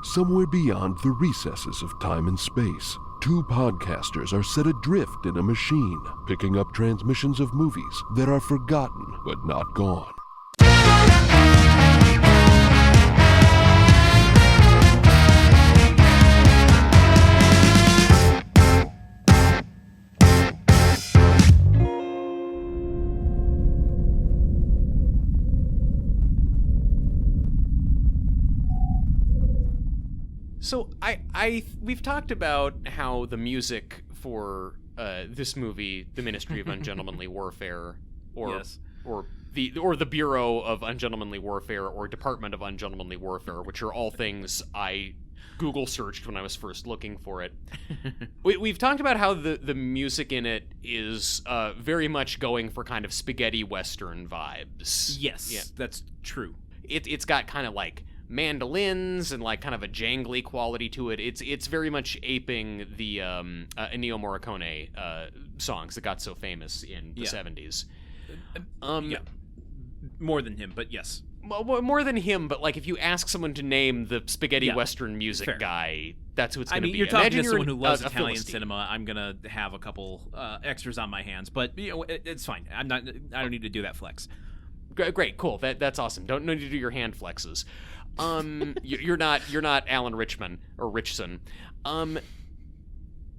Somewhere beyond the recesses of time and space, two podcasters are set adrift in a machine, picking up transmissions of movies that are forgotten but not gone. So we've talked about how the music for this movie, the Ministry of Ungentlemanly Warfare, or the Bureau of Ungentlemanly Warfare, or Department of Ungentlemanly Warfare, which are all things I Google searched when I was first looking for it. We've talked about how the music in it is very much going for kind of spaghetti western vibes. Yes, yeah. That's true. It's got kind of like mandolins and like kind of a jangly quality to it. It's very much aping the Ennio Morricone songs that got so famous in the 70s. More than him, but yes. More than him, but like if you ask someone to name the spaghetti western music guy, that's who it's going to be. You're talking Imagine to someone who loves Italian Philistine. cinema. I'm gonna have a couple extras on my hands, but it's fine. I don't need to do that flex. Great, cool. That's awesome. Don't need to do your hand flexes. You're not Alan Richman or Richson.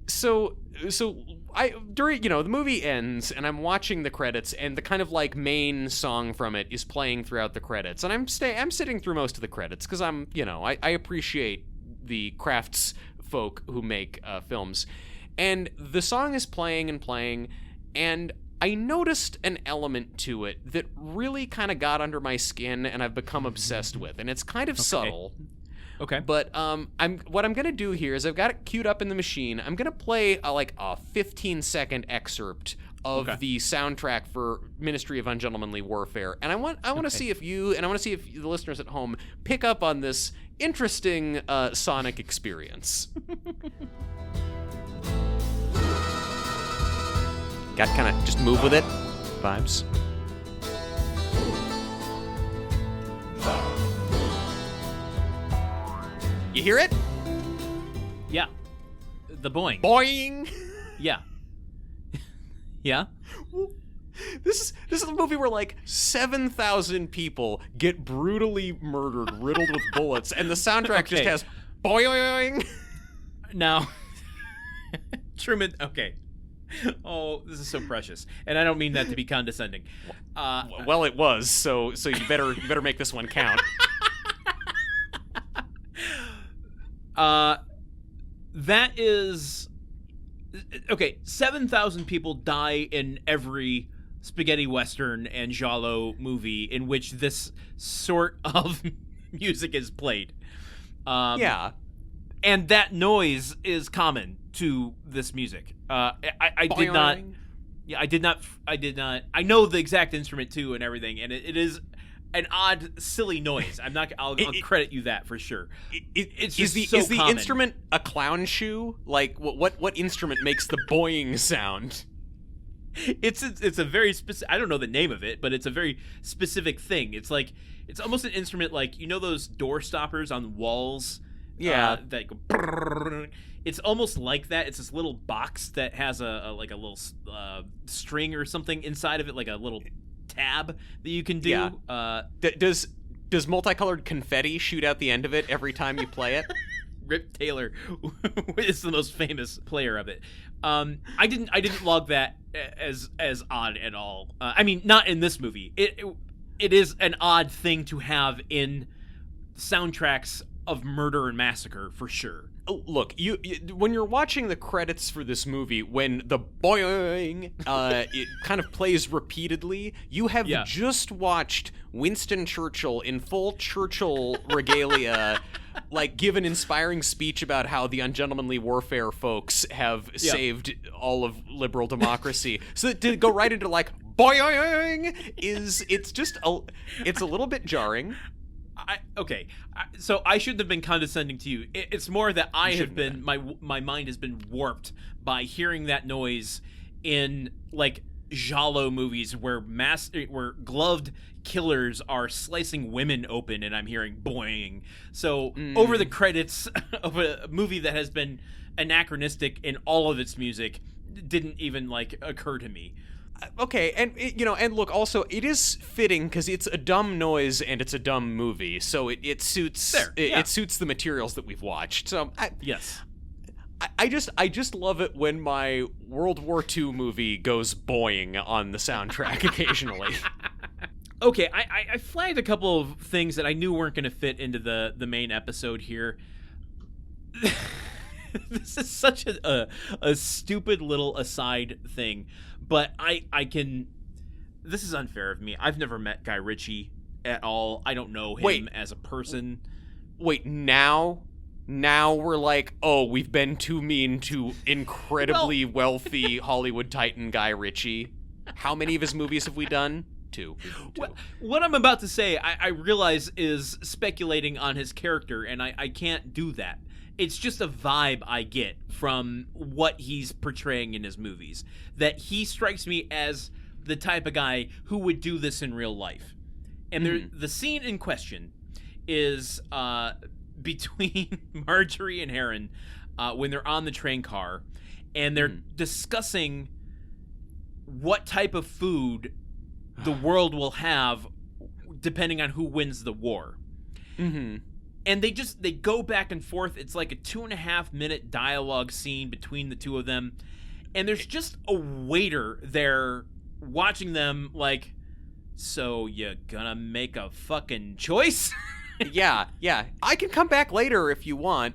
So during the movie ends and I'm watching the credits and the kind of like main song from it is playing throughout the credits, and I'm sitting through most of the credits because I appreciate the crafts folk who make films, and the song is playing and playing, and I noticed an element to it that really kind of got under my skin and I've become obsessed with, and it's kind of subtle. Okay. But what I'm going to do here is I've got it queued up in the machine. I'm going to play a 15-second excerpt of the soundtrack for Ministry of Ungentlemanly Warfare, and I want to see if you and I want to see if the listeners at home pick up on this interesting sonic experience. Got to kind of just move with it. Vibes. You hear it? Yeah. The boing. Boing! Yeah. Yeah? This is a movie where like 7,000 people get brutally murdered, riddled with bullets, and the soundtrack just has boing. Now, Truman, okay. Oh, this is so precious, and I don't mean that to be condescending. Well, it was. So you better make this one count. That is okay. 7,000 people die in every spaghetti western and giallo movie in which this sort of music is played. Yeah, and that noise is common to this music. I did not. Yeah, I did not. I know the exact instrument too and everything, and it is an odd, silly noise. I'll credit you that for sure. It's just is the common. instrument a clown shoe? Like what instrument makes the boing sound? It's a very specific. I don't know the name of it, but it's a very specific thing. It's almost an instrument like those door stoppers on walls. Yeah, that go. Brrr. It's almost like that. It's this little box that has a little string or something inside of it, like a little tab that you can do. Yeah. Does multicolored confetti shoot out the end of it every time you play it? Rip Taylor is the most famous player of it. I didn't log that as odd at all. I mean, not in this movie. It is an odd thing to have in soundtracks of murder and massacre for sure. Look, you when you're watching the credits for this movie, when the boing it kind of plays repeatedly, you have just watched Winston Churchill in full Churchill regalia, like give an inspiring speech about how the Ungentlemanly Warfare folks have saved all of liberal democracy. So to go right into like boing it's a little bit jarring. So I shouldn't have been condescending to you. It's more that I have been my mind has been warped by hearing that noise in like giallo movies where gloved killers are slicing women open, and I'm hearing boing. So over the credits of a movie that has been anachronistic in all of its music didn't even like occur to me. Okay, and and look, also it is fitting because it's a dumb noise and it's a dumb movie, so it suits it suits the materials that we've watched. So yes. I just love it when my World War II movie goes boing on the soundtrack occasionally. Okay, I flagged a couple of things that I knew weren't going to fit into the main episode here. This is such a stupid little aside thing, but I can... This is unfair of me. I've never met Guy Ritchie at all. I don't know him as a person. Wait, now we're like, oh, we've been too mean to incredibly wealthy Hollywood titan Guy Ritchie. How many of his movies have we done? Two. What I'm about to say, I realize is speculating on his character, and I can't do that. It's just a vibe I get from what he's portraying in his movies, that he strikes me as the type of guy who would do this in real life. And the scene in question is between Marjorie and Heron when they're on the train car, and they're discussing what type of food the world will have depending on who wins the war. Mm-hmm. And they go back and forth. It's like a 2.5 minute dialogue scene between the two of them. And there's just a waiter there watching them like, so you gonna make a fucking choice? Yeah. I can come back later if you want.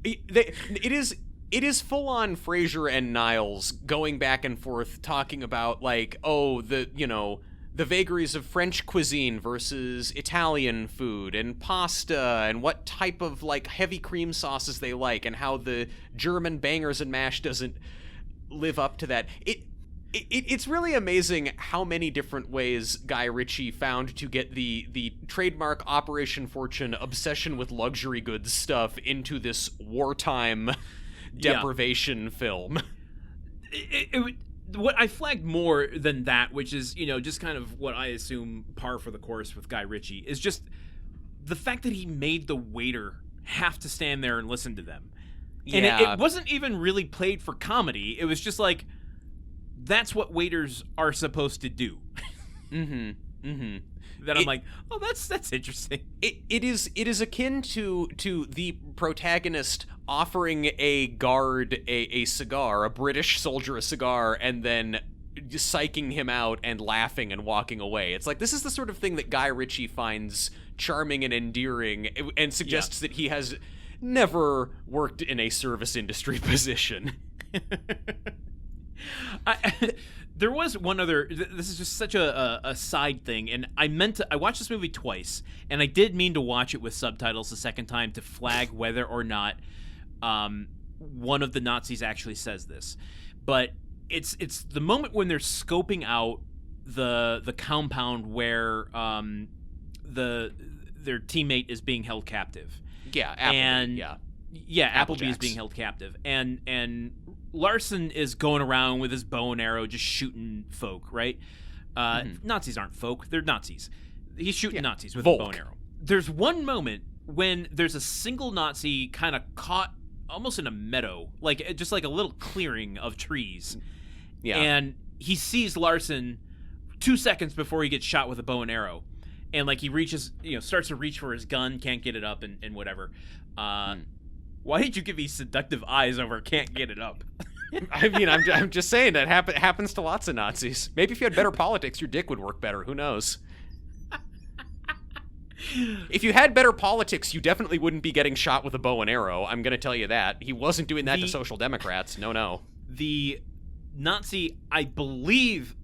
It is full on Frasier and Niles going back and forth talking about like, oh, the vagaries of French cuisine versus Italian food and pasta and what type of like heavy cream sauces they like and how the German bangers and mash doesn't live up to that. It's really amazing how many different ways Guy Ritchie found to get the trademark Operation Fortune obsession with luxury goods stuff into this wartime deprivation film. What I flagged more than that, which is, just kind of what I assume par for the course with Guy Ritchie, is just the fact that he made the waiter have to stand there and listen to them. And it wasn't even really played for comedy. It was just like, that's what waiters are supposed to do. That I'm like, oh, that's interesting. It is akin to the protagonist offering a guard a cigar, a British soldier a cigar, and then just psyching him out and laughing and walking away. It's like, this is the sort of thing that Guy Ritchie finds charming and endearing and suggests that he has never worked in a service industry position. There was one other... This is just such a side thing, and I watched this movie twice, and I did mean to watch it with subtitles the second time to flag whether or not one of the Nazis actually says this. But it's the moment when they're scoping out the compound where their teammate is being held captive. Yeah, Appleby, Appleby is being held captive, and Larson is going around with his bow and arrow just shooting folk, right? Nazis aren't folk, they're Nazis. He's shooting Nazis with a bow and arrow. There's one moment when there's a single Nazi kind of caught almost in a meadow, like just like a little clearing of trees. Yeah. And he sees Larson 2 seconds before he gets shot with a bow and arrow. And like he reaches, starts to reach for his gun, can't get it up and whatever. Why did you give me seductive eyes over can't get it up? I mean, I'm just saying that happens to lots of Nazis. Maybe if you had better politics, your dick would work better. Who knows? If you had better politics, you definitely wouldn't be getting shot with a bow and arrow. I'm going to tell you that. He wasn't doing that to Social Democrats. No. The Nazi, I believe,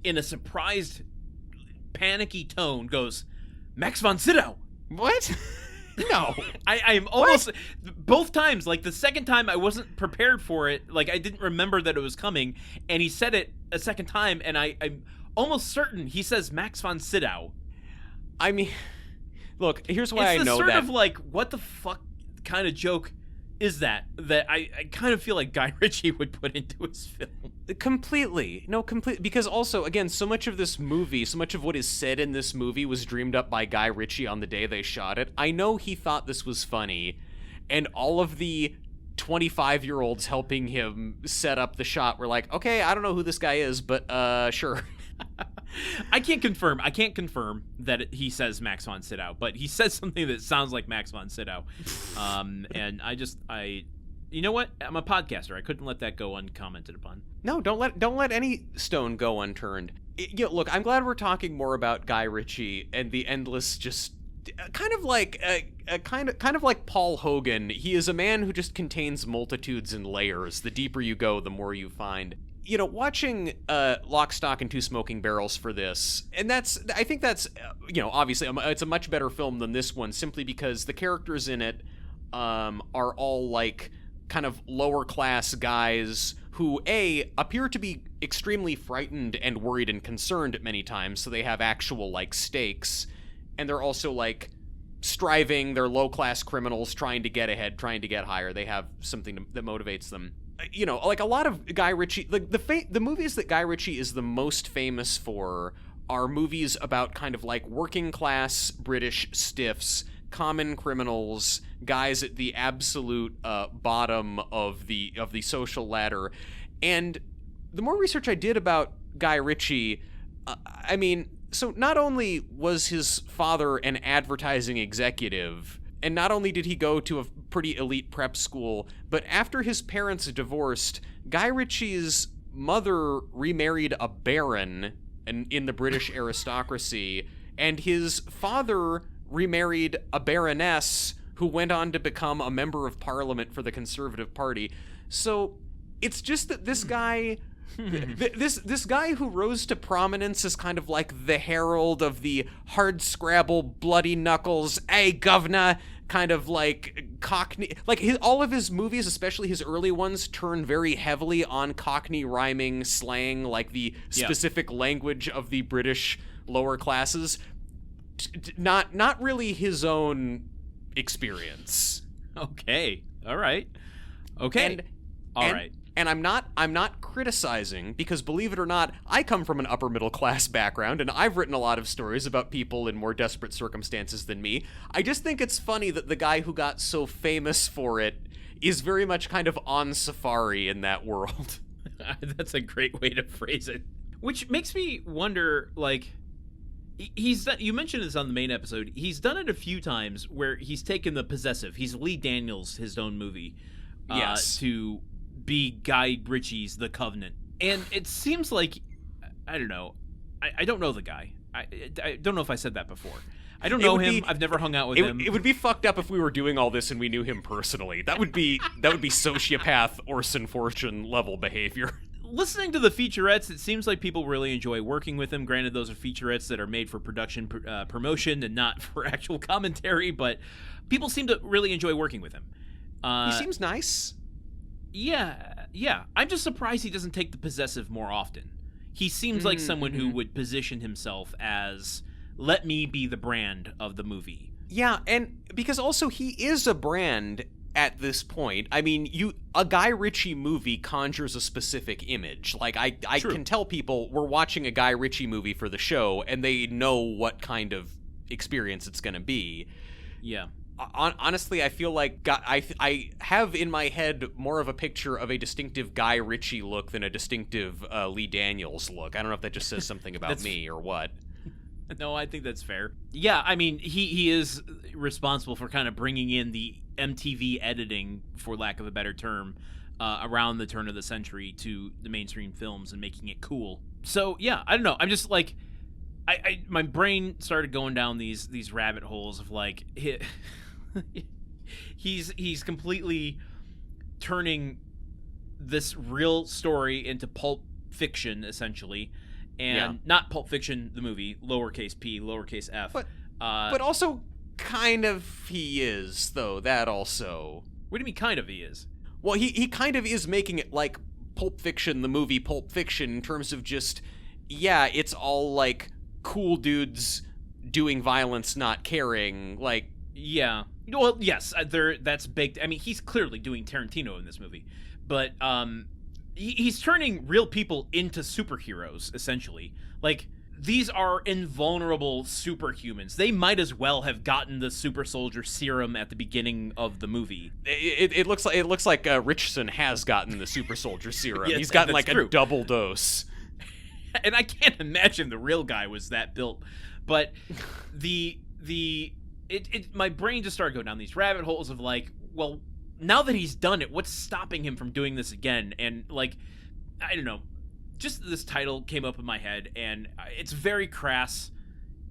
in a surprised, panicky tone, goes, Max von Sydow. What? No. I am almost... Both times, like the second time I wasn't prepared for it, like I didn't remember that it was coming, and he said it a second time, and I'm almost certain he says Max von Sydow. I mean, look, here's why I know that. It's the sort of like, what the fuck kind of joke is that I kind of feel like Guy Ritchie would put into his film. Completely. Because also, again, so much of this movie, so much of what is said in this movie was dreamed up by Guy Ritchie on the day they shot it. I know he thought this was funny, and all of the 25-year-olds helping him set up the shot were like, okay, I don't know who this guy is, but sure. I can't confirm that he says Max von Sydow, but he says something that sounds like Max von Sydow. And you know what? I'm a podcaster. I couldn't let that go uncommented upon. No, don't let any stone go unturned. Look, I'm glad we're talking more about Guy Ritchie and the endless just kind of like Paul Hogan. He is a man who just contains multitudes and layers. The deeper you go, the more you find. Watching Lock, Stock, and Two Smoking Barrels for this, and I think that's obviously it's a much better film than this one, simply because the characters in it are all like kind of lower class guys who appear to be extremely frightened and worried and concerned at many times, so they have actual like stakes, and they're also like striving. They're low class criminals trying to get ahead, trying to get higher. They have something that motivates them. Like a lot of Guy Ritchie, like the movies that Guy Ritchie is the most famous for are movies about kind of like working class British stiffs, common criminals, guys at the absolute bottom of the social ladder. And the more research I did about Guy Ritchie, so not only was his father an advertising executive, and not only did he go to a pretty elite prep school, but after his parents divorced, Guy Ritchie's mother remarried a baron in the British aristocracy, and his father remarried a baroness who went on to become a member of parliament for the Conservative Party. So it's just that this guy... this guy who rose to prominence as kind of like the herald of the hard-scrabble, bloody knuckles, hey, governor, kind of like Cockney. Like all of his movies, especially his early ones, turn very heavily on Cockney rhyming slang, like the specific language of the British lower classes. Not really his own experience. Okay. All right. Okay. All right. And I'm not criticizing, because believe it or not, I come from an upper middle class background, and I've written a lot of stories about people in more desperate circumstances than me. I just think it's funny that the guy who got so famous for it is very much kind of on safari in that world. That's a great way to phrase it. Which makes me wonder, like, he's done, you mentioned this on the main episode, he's done it a few times where he's taken the possessive. He's Lee Daniels, his own movie, to be Guy Ritchie's The Covenant. And it seems like, I don't know, I don't know the guy. I don't know if I said that before. I don't know him. I've never hung out with him. It would be fucked up if we were doing all this and we knew him personally. That would be sociopath Orson Fortune level behavior. Listening to the featurettes, it seems like people really enjoy working with him. Granted, those are featurettes that are made for production promotion and not for actual commentary, but people seem to really enjoy working with him. He seems nice. Yeah. I'm just surprised he doesn't take the possessive more often. He seems like someone who would position himself as, let me be the brand of the movie. Yeah, and because also he is a brand at this point. I mean, a Guy Ritchie movie conjures a specific image. Like, I can tell people we're watching a Guy Ritchie movie for the show, and they know what kind of experience it's going to be. Yeah. Honestly, I feel like I have in my head more of a picture of a distinctive Guy Ritchie look than a distinctive Lee Daniels look. I don't know if that just says something about me or what. No, I think that's fair. Yeah, I mean, he is responsible for kind of bringing in the MTV editing, for lack of a better term, around the turn of the century to the mainstream films and making it cool. So, yeah, I don't know. I'm just like... my brain started going down these rabbit holes of like he's completely turning this real story into Pulp Fiction, essentially, and not Pulp Fiction the movie, lowercase p, lowercase f, but also kind of he is, though. That also. What do you mean kind of he is? Well, he kind of is making it like Pulp Fiction the movie Pulp Fiction, in terms of just, it's all like cool dudes doing violence, not caring, like... Yeah. Well, yes, that's baked. I mean, he's clearly doing Tarantino in this movie, but he's turning real people into superheroes, essentially. Like, these are invulnerable superhumans. They might as well have gotten the super soldier serum at the beginning of the movie. It looks like Richardson has gotten the super soldier serum. Yes, He's gotten like true. a double dose. And I can't imagine the real guy was that built. But my brain just started going down these rabbit holes of like, well, now that he's done it, what's stopping him from doing this again? And like, I don't know, just this title came up in my head, and it's very crass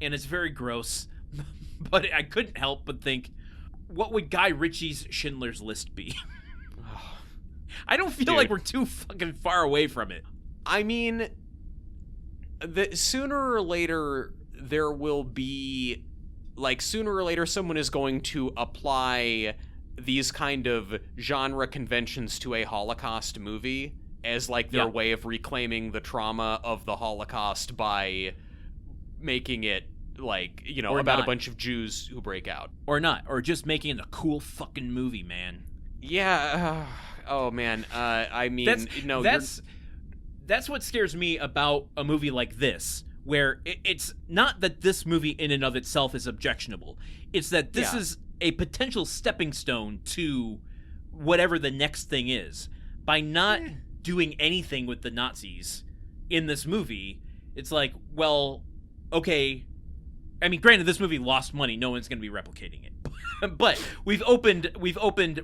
and it's very gross, but I couldn't help but think, what would Guy Ritchie's Schindler's List be? I don't feel like we're too fucking far away from it. I mean, sooner or later there will be, like, sooner or later someone is going to apply these kind of genre conventions to a Holocaust movie as like their way of reclaiming the trauma of the Holocaust by making it like, you know, about a bunch of Jews who break out. Or not, or just making it a cool fucking movie, man. Yeah. Oh man. I mean, that's what scares me about a movie like this, where it's not that this movie in and of itself is objectionable. It's that this is a potential stepping stone to whatever the next thing is. By not doing anything with the Nazis in this movie, it's like, well, okay. I mean, granted, this movie lost money. No one's going to be replicating it. But we've opened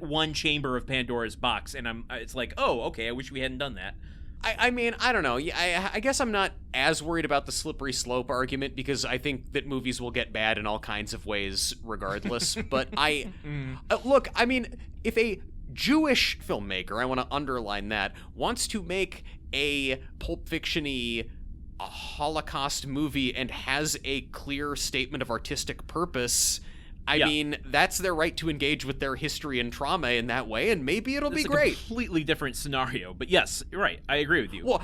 one chamber of Pandora's box, and it's like, oh, okay, I wish we hadn't done that. I mean, I don't know. I guess I'm not as worried about the slippery slope argument, because I think that movies will get bad in all kinds of ways regardless. But look, I mean, if a Jewish filmmaker, I want to underline that, wants to make a Pulp Fiction-y Holocaust movie and has a clear statement of artistic purpose, I mean, that's their right to engage with their history and trauma in that way, and maybe it'll be great. It's a completely different scenario, but yes, you're right. I agree with you. Well,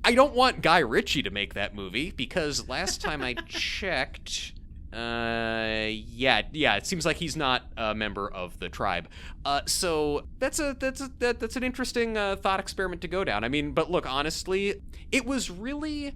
I don't want Guy Ritchie to make that movie, because last time I checked, it seems like he's not a member of the tribe. So that's an interesting thought experiment to go down. I mean, but look, honestly, it was really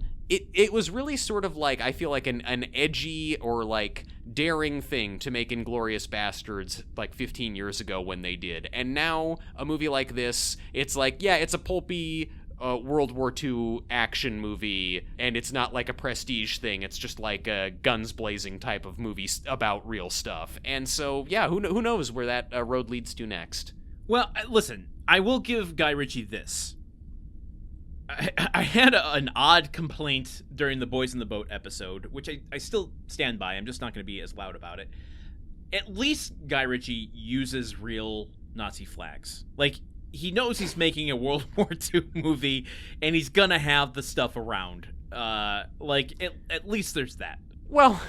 sort of like, I feel like an edgy or like daring thing to make Inglorious Basterds like 15 years ago when they did. And now a movie like this, it's like, yeah, it's a pulpy World War II action movie, and it's not like a prestige thing. It's just like a guns blazing type of movie about real stuff. And so, yeah, who knows where that road leads to next. Well, listen, I will give Guy Ritchie this. I had an odd complaint during the Boys in the Boat episode, which I still stand by. I'm just not going to be as loud about it. At least Guy Ritchie uses real Nazi flags. Like, he knows he's making a World War II movie, and he's going to have the stuff around. At least there's that. Well,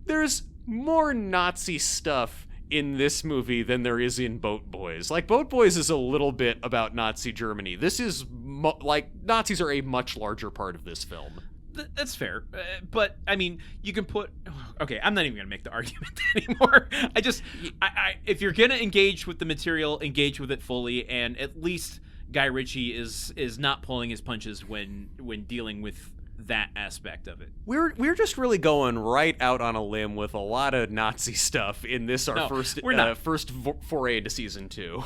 there's more Nazi stuff in this movie than there is in Boat Boys. Like, Boat Boys is a little bit about Nazi Germany. This is, Nazis are a much larger part of this film. That's fair. But, I mean, you can put... Okay, I'm not even going to make the argument anymore. If you're going to engage with the material, engage with it fully, and at least Guy Ritchie is not pulling his punches when dealing with that aspect of it. We're just really going right out on a limb with a lot of Nazi stuff in this first foray into season 2.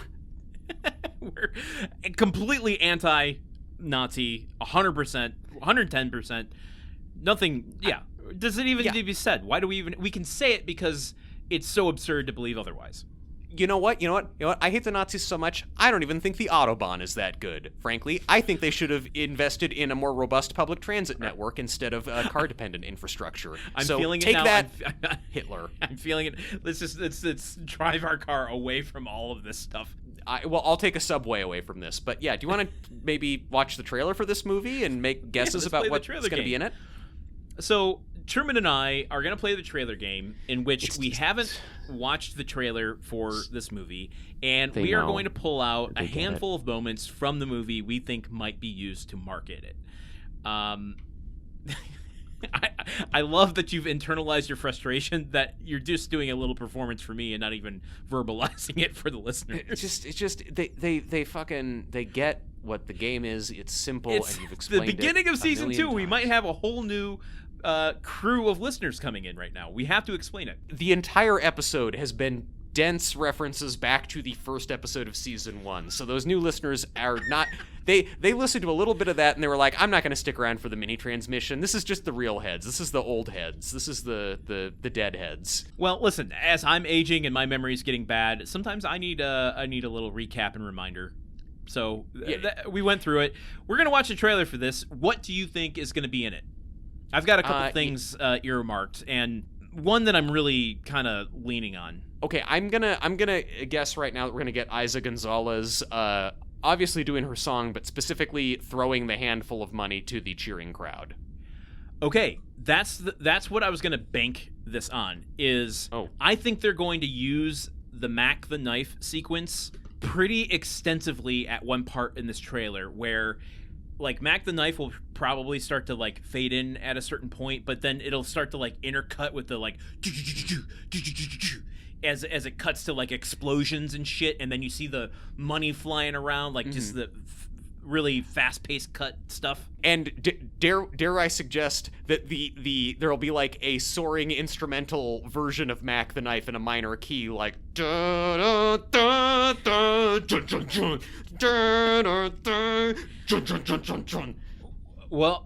We're completely anti-Nazi, 100%, 110%. Nothing. Yeah. Does it even need to be said? Why do we even? We can say it because it's so absurd to believe otherwise. You know what? I hate the Nazis so much, I don't even think the Autobahn is that good, frankly. I think they should have invested in a more robust public transit network instead of car-dependent infrastructure. I'm so feeling take it now. that, Hitler. I'm feeling it. Let's drive our car away from all of this stuff. I'll take a subway away from this. But yeah, do you want to maybe watch the trailer for this movie and make guesses about what's going to be in it? So Truman and I are going to play the trailer game, in which we haven't watched the trailer for this movie, and we are going to pull out a handful of moments from the movie we think might be used to market it. I love that you've internalized your frustration, that you're just doing a little performance for me and not even verbalizing it for the listeners. It's just they get what the game is. It's simple, and you've explained it. The beginning of season 2. Times. We might have a whole new crew of listeners coming in right now. We have to explain it. The entire episode has been dense references back to the first episode of season 1. So those new listeners are not... They listened to a little bit of that, and they were like, I'm not going to stick around for the mini transmission. This is just the real heads. This is the old heads. This is the dead heads. Well, listen, as I'm aging and my memory's getting bad, sometimes I need a little recap and reminder. So we went through it. We're going to watch a trailer for this. What do you think is going to be in it? I've got a couple things earmarked, and one that I'm really kind of leaning on. Okay, I'm gonna guess right now that we're gonna get Isa Gonzalez, obviously doing her song, but specifically throwing the handful of money to the cheering crowd. Okay, that's what I was gonna bank this on. I think they're going to use the Mac the Knife sequence pretty extensively at one part in this trailer, where like Mac the Knife will probably start to like fade in at a certain point, but then it'll start to like intercut with the like as it cuts to like explosions and shit, and then you see the money flying around, like just the really fast-paced cut stuff. And dare I suggest that there'll be like a soaring instrumental version of Mac the Knife in a minor key, like da da da da dun dun dun da da dun dun. Well,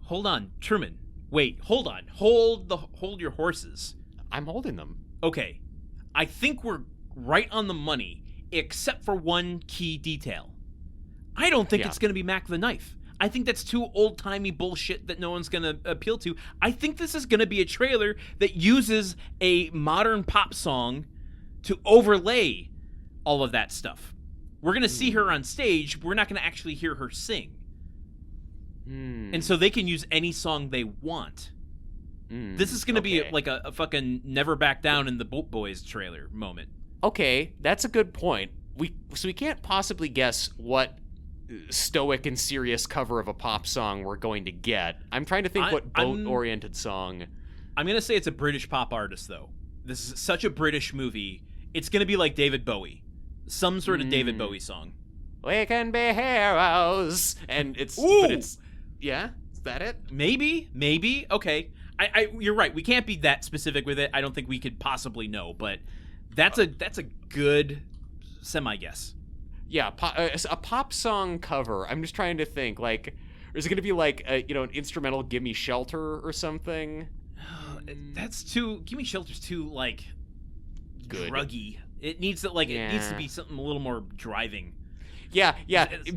hold on, Truman. Wait, hold on. Hold your horses. I'm holding them. Okay, I think we're right on the money, except for one key detail. I don't think it's going to be Mac the Knife. I think that's too old-timey bullshit that no one's going to appeal to. I think this is going to be a trailer that uses a modern pop song to overlay all of that stuff. We're going to see her on stage. We're not going to actually hear her sing. And so they can use any song they want. This is going to be like a fucking Never Back Down in the Boat Boys trailer moment. Okay, that's a good point. We can't possibly guess what stoic and serious cover of a pop song we're going to get. I'm trying to think what boat-oriented song. I'm going to say it's a British pop artist, though. This is such a British movie. It's going to be like David Bowie. Some sort of David Bowie song. We can be heroes. And it's... Ooh! But it's... Yeah? Is that it? Maybe. Okay. You're right. We can't be that specific with it. I don't think we could possibly know, but that's a good semi-guess. Yeah, a pop song cover. I'm just trying to think, like, is it going to be like, an instrumental "Gimme Shelter" or something? That's too. "Gimme Shelter's too like good, druggy. It needs to it needs to be something a little more driving. Yeah.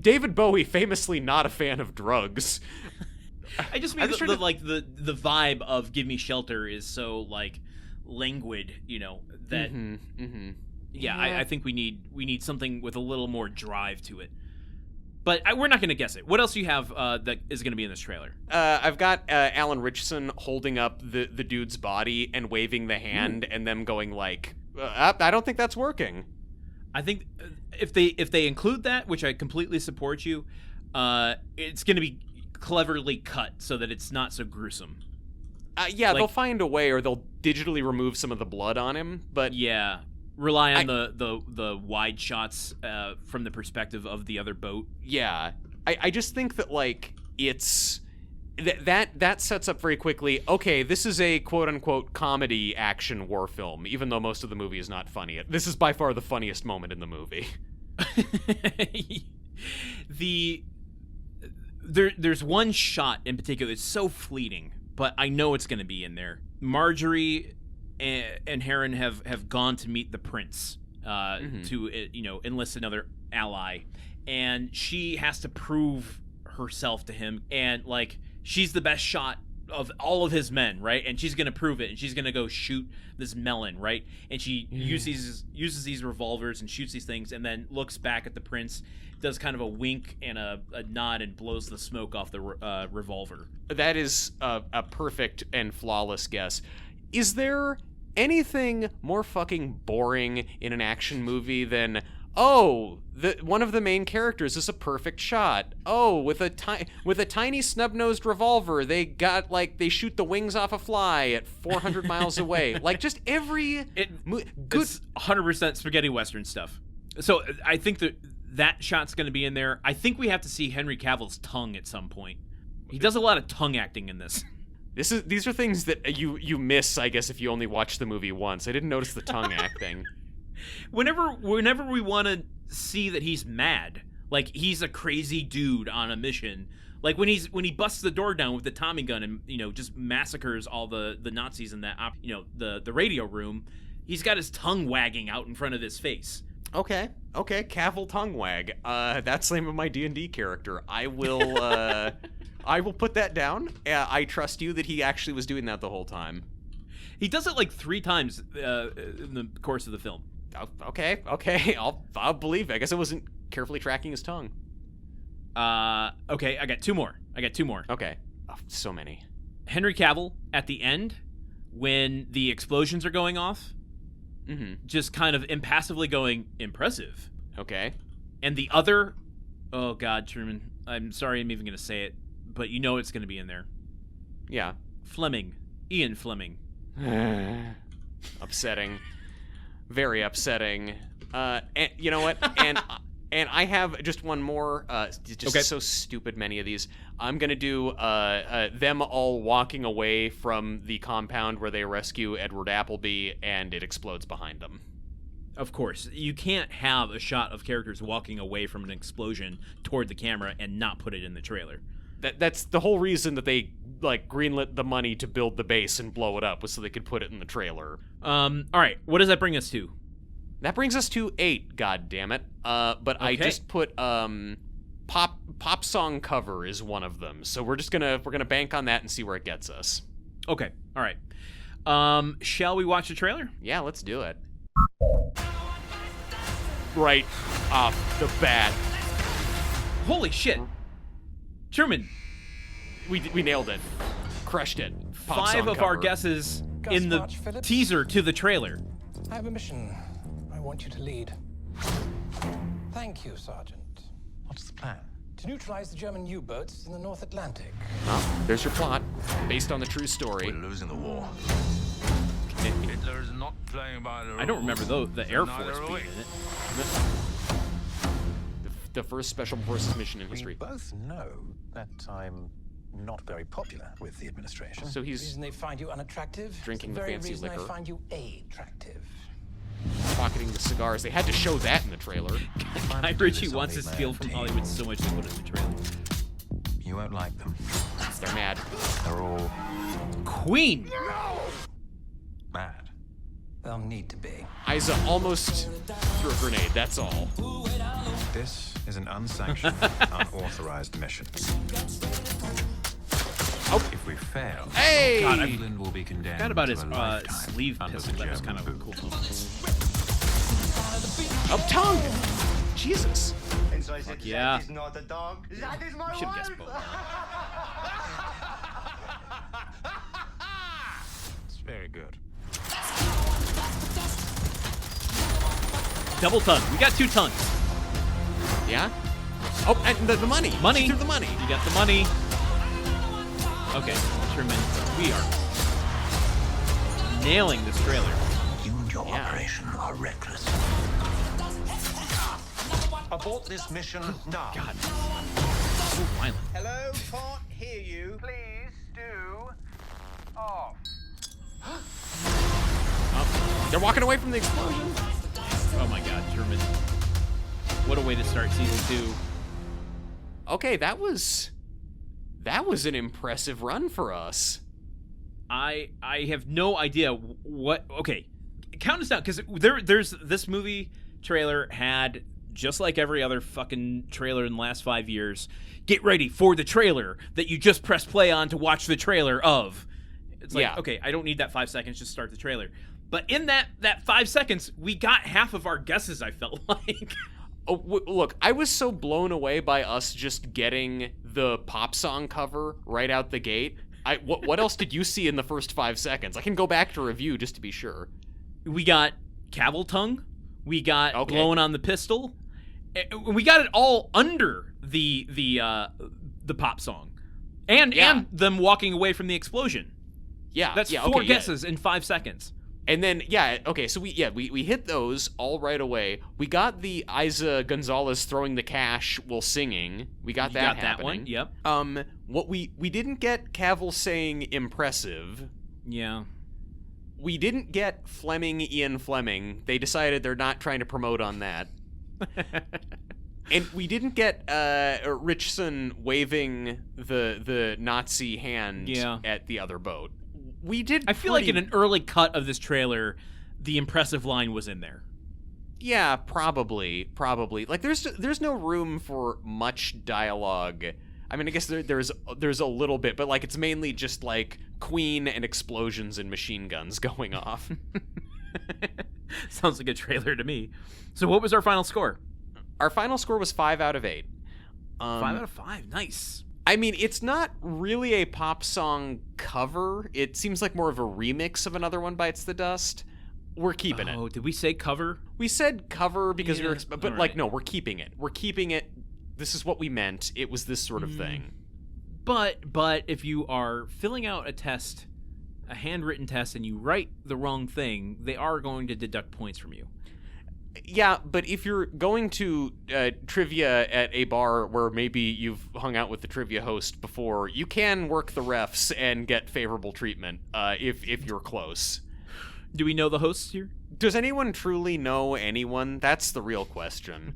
David Bowie, famously not a fan of drugs. I just mean the vibe of "Give Me Shelter" is so like languid, that. Yeah, I think we need something with a little more drive to it. But we're not going to guess it. What else do you have that is going to be in this trailer? I've got Alan Ritchson holding up the dude's body and waving the hand, and them going like, I don't think that's working. I think if they include that, which I completely support you, it's going to be cleverly cut so that it's not so gruesome. They'll find a way, or they'll digitally remove some of the blood on him. But yeah. Rely on the wide shots from the perspective of the other boat. Yeah, I just think that like it's that sets up very quickly. Okay, this is a quote unquote comedy action war film, even though most of the movie is not funny. This is by far the funniest moment in the movie. There's one shot in particular. It's so fleeting, but I know it's going to be in there. Marjorie and Heron have gone to meet the prince to enlist another ally, and she has to prove herself to him, and like she's the best shot of all of his men, right? And she's gonna prove it, and she's gonna go shoot this melon, right? And she uses these revolvers and shoots these things, and then looks back at the prince, does kind of a wink and a nod, and blows the smoke off the revolver. That is a perfect and flawless guess. Is there anything more fucking boring in an action movie than Oh, one of the main characters is a perfect shot. Oh, with a tiny snub-nosed revolver, they shoot the wings off a fly at 400 miles away. Like, just every good. It's 100% spaghetti western stuff. So I think that shot's going to be in there. I think we have to see Henry Cavill's tongue at some point. He does a lot of tongue acting in this. These are things that you miss, I guess, if you only watch the movie once. I didn't notice the tongue acting. Whenever we want to see that he's mad, like he's a crazy dude on a mission, like when he busts the door down with the Tommy gun and just massacres all the Nazis in that the radio room, he's got his tongue wagging out in front of his face. Okay, Cavill tongue wag. That's the name of my D&D character. I will put that down. I trust you that he actually was doing that the whole time. He does it like 3 times in the course of the film. Okay. I'll believe it. I guess I wasn't carefully tracking his tongue. Okay, I got 2 more. Okay. Oh, so many. Henry Cavill at the end, when the explosions are going off, just kind of impassively going, impressive. Okay. And the other, oh God, Truman, I'm sorry I'm even going to say it, but it's going to be in there. Yeah. Ian Fleming. Upsetting. Very upsetting. And you know what? And I have just one more. So stupid, many of these. I'm going to do them all walking away from the compound where they rescue Edward Appleby, and it explodes behind them. Of course. You can't have a shot of characters walking away from an explosion toward the camera and not put it in the trailer. That's the whole reason that they greenlit the money to build the base and blow it up, was so they could put it in the trailer. All right, what does that bring us to? That brings us to 8, god damn it. But okay. I just put pop song cover is one of them. So we're gonna bank on that and see where it gets us. Okay. All right. Shall we watch the trailer? Yeah, let's do it. Right off the bat. Holy shit. Truman. We nailed it. Crushed it. Pop 5 of cover. our guesses in the teaser to the trailer. I have a mission I want you to lead. Thank you, Sergeant. What's the plan? To neutralize the German U-boats in the North Atlantic. Oh, there's your plot, based on the true story. We're losing the war. Hitler is not playing by the rules. I don't remember the Air Force being in it. The first Special Forces mission in history. We both know that I'm not very popular with the administration. So The he's reason they find you unattractive drinking is the the very fancy reason liquor. I find you attractive. pocketing the cigars. They had to show that in the trailer. Guy Ritchie wants to steal from Hollywood so much they put it in the trailer. You won't like them. They're mad. They're all Queen! mad. They'll need to be. Isa almost threw a grenade, that's all. This is an unsanctioned, unauthorized mission. Oh. If we fail, Hey! God, England will be condemned Forgot about to his a lifetime sleeve under pistol. the That was German kind of a boot. cool moment. Oh, tongue! Jesus. And so I said, yeah. that is not a dog. That is my Should have wife. guessed both. It's very good. Double tongue. We got 2 tongues. Yeah? Oh, and the money. Money. She threw the money. You got the money. Okay, Truman, we are nailing this trailer. You and your Yeah. operation are reckless. Abort this mission now. God. So violent. Hello, can't hear you. Please do off. They're walking away from the explosion. Oh my God, Truman. What a way to start season 2. Okay, that was an impressive run for us. I have no idea what. Okay, count us down, because there's this movie trailer had, just like every other fucking trailer in the last 5 years, get ready for the trailer that you just press play on to watch the trailer of. It's like, Yeah. okay, I don't need that 5 seconds, just start the trailer. But in that 5 seconds, we got half of our guesses, I felt like. Oh, look, I was so blown away by us just getting the pop song cover right out the gate. What else did you see in the first 5 seconds? I can go back to review just to be sure. We got Cavill tongue. We got blowing on the pistol. We got it all under the pop song, and them walking away from the explosion. Yeah, that's four guesses in 5 seconds. And then so we hit those all right away. We got the Isa Gonzalez throwing the cash while singing. We got that happening. That one. Yep. What we didn't get Cavill saying impressive. Yeah. We didn't get Ian Fleming. They decided they're not trying to promote on that. And we didn't get Richson waving the Nazi hand at the other boat. We did. I feel like in an early cut of this trailer, the impressive line was in there. Yeah, probably. Like there's no room for much dialogue. I mean, I guess there's a little bit, but like it's mainly just like Queen and explosions and machine guns going off. Sounds like a trailer to me. So what was our final score? Our final score was 5 out of 8. 5 out of 5. Nice. I mean, it's not really a pop song cover. It seems like more of a remix of another one bites the dust. We're keeping it. Oh, did we say cover? We said cover because we were, but right. No, we're keeping it. We're keeping it. This is what we meant. It was this sort of thing. But if you are filling out a test, a handwritten test, and you write the wrong thing, they are going to deduct points from you. Yeah, but if you're going to trivia at a bar where maybe you've hung out with the trivia host before, you can work the refs and get favorable treatment if you're close. Do we know the hosts here? Does anyone truly know anyone? That's the real question.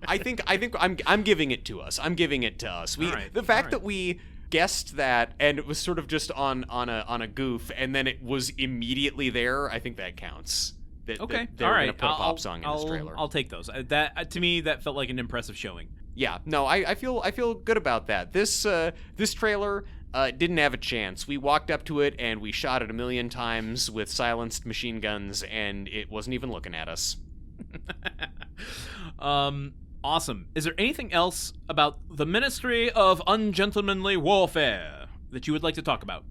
I think I'm giving it to us. I'm giving it to us. The fact that we guessed that and it was sort of just on a goof and then it was immediately there, I think that counts. Okay, they were going to put a pop song in this trailer. I'll take those. That to me, that felt like an impressive showing. Yeah, no, I feel good about that. This trailer didn't have a chance. We walked up to it and we shot it 1,000,000 times with silenced machine guns, and it wasn't even looking at us. Awesome. Is there anything else about the Ministry of Ungentlemanly Warfare that you would like to talk about?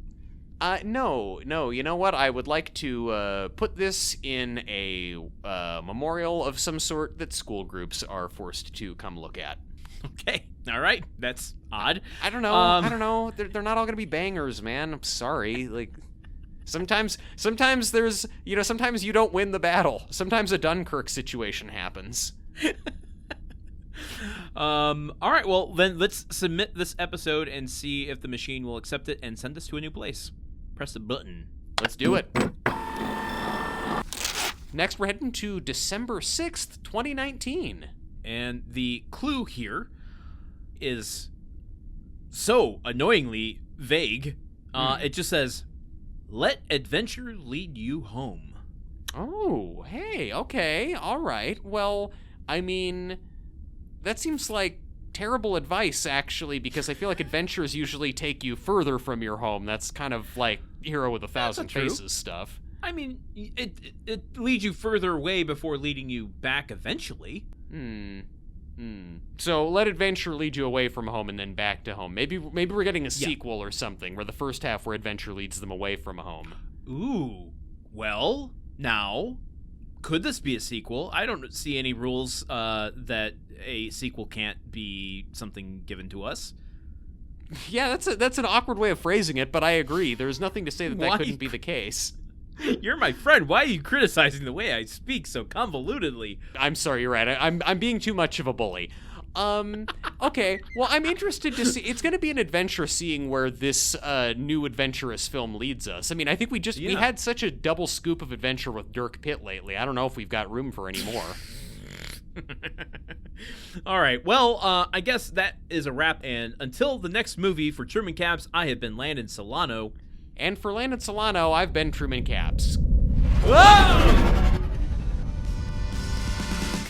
No. You know what? I would like to put this in a memorial of some sort that school groups are forced to come look at. Okay. All right. That's odd. I don't know. They're not all gonna be bangers, man. I'm sorry. Like, sometimes there's, sometimes you don't win the battle. Sometimes a Dunkirk situation happens. All right. Well, then let's submit this episode and see if the machine will accept it and send us to a new place. Press the button. Let's do it. Next, we're heading to December 6th, 2019. And the clue here is so annoyingly vague. It just says, "Let adventure lead you home." Oh, hey, okay, all right. Well, I mean, that seems like terrible advice, actually, because I feel like adventures usually take you further from your home. That's kind of like Hero with a Thousand Faces stuff. I mean, it leads you further away before leading you back eventually. So let adventure lead you away from home and then back to home. Maybe we're getting a sequel or something where the first half where adventure leads them away from home. Ooh. Well, now, could this be a sequel? I don't see any rules that a sequel can't be something given to us. Yeah, that's an awkward way of phrasing it, but I agree. There's nothing to say that couldn't be the case. You're my friend. Why are you criticizing the way I speak so convolutedly? I'm sorry, you're right. I'm being too much of a bully. Okay. Well, I'm interested to see. It's going to be an adventure seeing where this new adventurous film leads us. I mean, I think we had such a double scoop of adventure with Dirk Pitt lately. I don't know if we've got room for any more. All right. Well, I guess that is a wrap. And until the next movie for Truman Caps, I have been Landen Solano. And for Landen Solano, I've been Truman Caps. Whoa!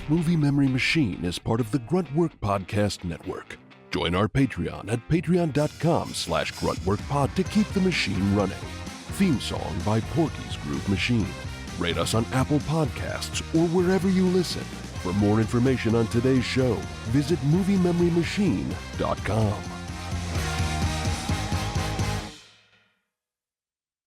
Movie Memory Machine is part of the Gruntwork Podcast Network. Join our Patreon at patreon.com/gruntworkpod to keep the machine running. Theme song by Porky's Groove Machine. Rate us on Apple Podcasts or wherever you listen. For more information on today's show, visit MovieMemoryMachine.com.